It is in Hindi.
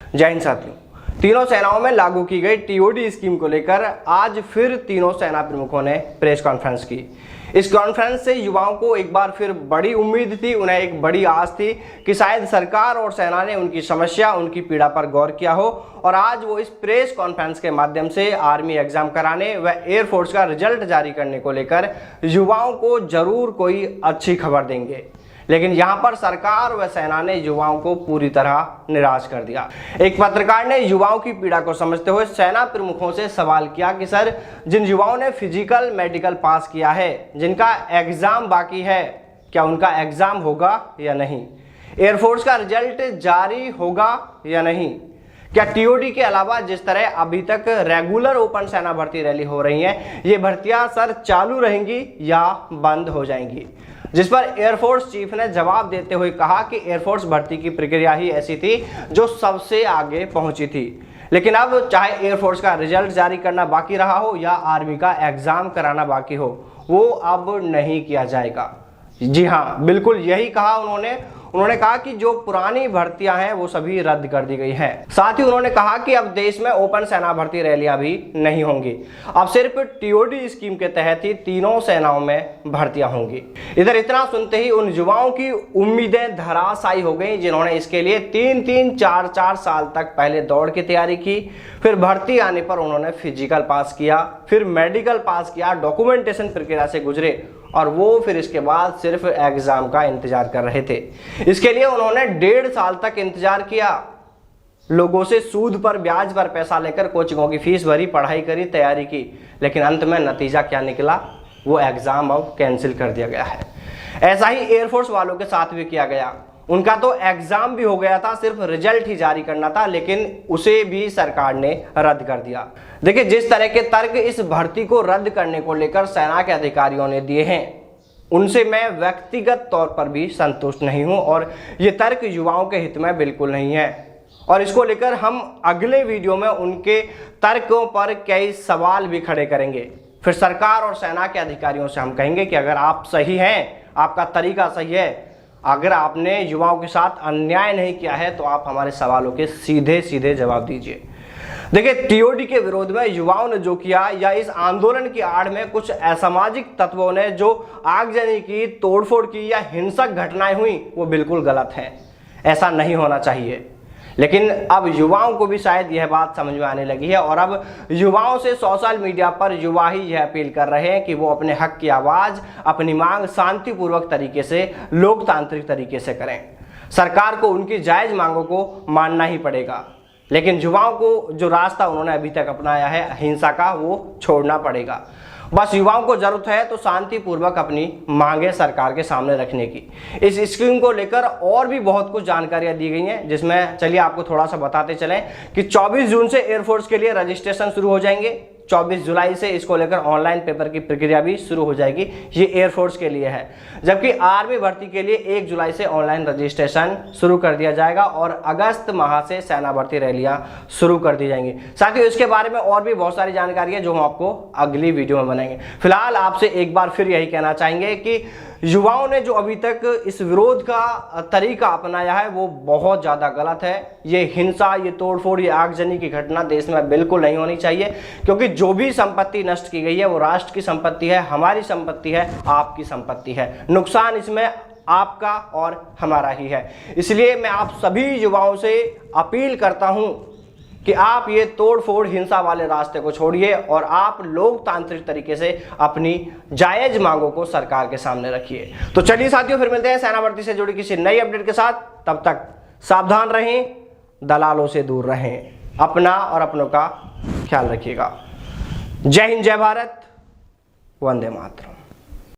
जय हिंद साथियों। तीनों सेनाओं में लागू की गई टीओडी स्कीम को लेकर आज फिर तीनों सेना प्रमुखों ने प्रेस कॉन्फ्रेंस की। इस कॉन्फ्रेंस से युवाओं को एक बार फिर बड़ी उम्मीद थी, उन्हें एक बड़ी आस थी कि शायद सरकार और सेना ने उनकी समस्या, उनकी पीड़ा पर गौर किया हो और आज वो इस प्रेस कॉन्फ्रेंस के माध्यम से आर्मी एग्जाम कराने व एयरफोर्स का रिजल्ट जारी करने को लेकर युवाओं को जरूर कोई अच्छी खबर देंगे। लेकिन यहां पर सरकार व सेना ने युवाओं को पूरी तरह निराश कर दिया। एक पत्रकार ने युवाओं की पीड़ा को समझते हुए सेना प्रमुखों से सवाल किया कि सर, जिन युवाओं ने फिजिकल मेडिकल पास किया है, जिनका एग्जाम बाकी है, क्या उनका एग्जाम होगा या नहीं? एयरफोर्स का रिजल्ट जारी होगा या नहीं? क्या टीओडी के अलावा जिस तरह अभी तक रेगुलर ओपन सेना भर्ती रैली हो रही है, ये भर्तियां सर चालू रहेंगी या बंद हो जाएंगी? जिस पर एयरफोर्स चीफ ने जवाब देते हुए कहा कि एयरफोर्स भर्ती की प्रक्रिया ही ऐसी थी जो सबसे आगे पहुंची थी, लेकिन अब चाहे एयरफोर्स का रिजल्ट जारी करना बाकी रहा हो या आर्मी का एग्जाम कराना बाकी हो, वो अब नहीं किया जाएगा। जी हाँ, बिल्कुल यही कहा उन्होंने कहा कि जो पुरानी भर्तियां हैं वो सभी रद्द कर दी गई हैं। साथ ही उन्होंने कहा कि अब देश में ओपन सेना भर्ती रैलियां भी नहीं होंगी, अब सिर्फ टीओडी स्कीम के तहत ही तीनों सेनाओं में भर्तियां होंगी। इधर इतना सुनते ही उन युवाओं की उम्मीदें धराशायी हो गई जिन्होंने इसके लिए 3-3, 4-4 साल तक पहले दौड़ की तैयारी की, फिर भर्ती आने पर उन्होंने फिजिकल पास किया, फिर मेडिकल पास किया, डॉक्यूमेंटेशन प्रक्रिया से गुजरे और वो फिर इसके बाद सिर्फ एग्जाम का इंतजार कर रहे थे। इसके लिए उन्होंने 1.5 साल तक इंतजार किया, लोगों से सूद पर ब्याज पर पैसा लेकर कोचिंगों की फीस भरी, पढ़ाई करी, तैयारी की, लेकिन अंत में नतीजा क्या निकला? वो एग्जाम अब कैंसिल कर दिया गया है। ऐसा ही एयरफोर्स वालों के साथ भी किया गया। उनका तो एग्जाम भी हो गया था, सिर्फ रिजल्ट ही जारी करना था, लेकिन उसे भी सरकार ने रद्द कर दिया। देखिए, जिस तरह के तर्क इस भर्ती को रद्द करने को लेकर सेना के अधिकारियों ने दिए हैं, उनसे मैं व्यक्तिगत तौर पर भी संतुष्ट नहीं हूं और ये तर्क युवाओं के हित में बिल्कुल नहीं है। और इसको लेकर हम अगले वीडियो में उनके तर्कों पर कई सवाल भी खड़े करेंगे। फिर सरकार और सेना के अधिकारियों से हम कहेंगे कि अगर आप सही हैं, आपका तरीका सही है, अगर आपने युवाओं के साथ अन्याय नहीं किया है, तो आप हमारे सवालों के सीधे सीधे जवाब दीजिए। देखिए, टीओडी के विरोध में युवाओं ने जो किया या इस आंदोलन की आड़ में कुछ असामाजिक तत्वों ने जो आगजनी की, तोड़फोड़ की या हिंसक घटनाएं हुई, वो बिल्कुल गलत है। ऐसा नहीं होना चाहिए। लेकिन अब युवाओं को भी शायद यह बात समझ में आने लगी है और अब युवाओं से सोशल मीडिया पर युवा ही यह अपील कर रहे हैं कि वो अपने हक की आवाज, अपनी मांग शांतिपूर्वक तरीके से, लोकतांत्रिक तरीके से करें। सरकार को उनकी जायज मांगों को मानना ही पड़ेगा, लेकिन युवाओं को जो रास्ता उन्होंने अभी तक अपनाया है हिंसा का, वो छोड़ना पड़ेगा। बस युवाओं को जरूरत है तो शांतिपूर्वक अपनी मांगे सरकार के सामने रखने की। इस स्कीम को लेकर और भी बहुत कुछ जानकारियां दी गई हैं, जिसमें चलिए आपको थोड़ा सा बताते चलें कि 24 जून से एयरफोर्स के लिए रजिस्ट्रेशन शुरू हो जाएंगे। 24 जुलाई से इसको लेकर ऑनलाइन पेपर की प्रक्रिया भी शुरू हो जाएगी। ये एयरफोर्स के लिए है, जबकि आर्मी भर्ती के लिए 1 जुलाई से ऑनलाइन रजिस्ट्रेशन शुरू कर दिया जाएगा और अगस्त माह से सेना भर्ती रैलियां शुरू कर दी जाएंगी। साथ ही इसके बारे में और भी बहुत सारी जानकारी है जो हम आपको अगली वीडियो में बनाएंगे। फिलहाल आपसे एक बार फिर यही कहना चाहेंगे कि युवाओं ने जो अभी तक इस विरोध का तरीका अपनाया है वो बहुत ज़्यादा गलत है। ये हिंसा, ये तोड़फोड़, ये आगजनी की घटना देश में बिल्कुल नहीं होनी चाहिए, क्योंकि जो भी संपत्ति नष्ट की गई है वो राष्ट्र की संपत्ति है, हमारी संपत्ति है, आपकी संपत्ति है। नुकसान इसमें आपका और हमारा ही है। इसलिए मैं आप सभी युवाओं से अपील करता हूं कि आप ये तोड़फोड़, हिंसा वाले रास्ते को छोड़िए और आप लोकतांत्रिक तरीके से अपनी जायज मांगों को सरकार के सामने रखिए। तो चलिए साथियों, फिर मिलते हैं सेना भर्ती से जुड़ी किसी नई अपडेट के साथ। तब तक सावधान रहें, दलालों से दूर रहें, अपना और अपनों का ख्याल रखिएगा। जय हिंद, जय भारत, वंदे मातरम।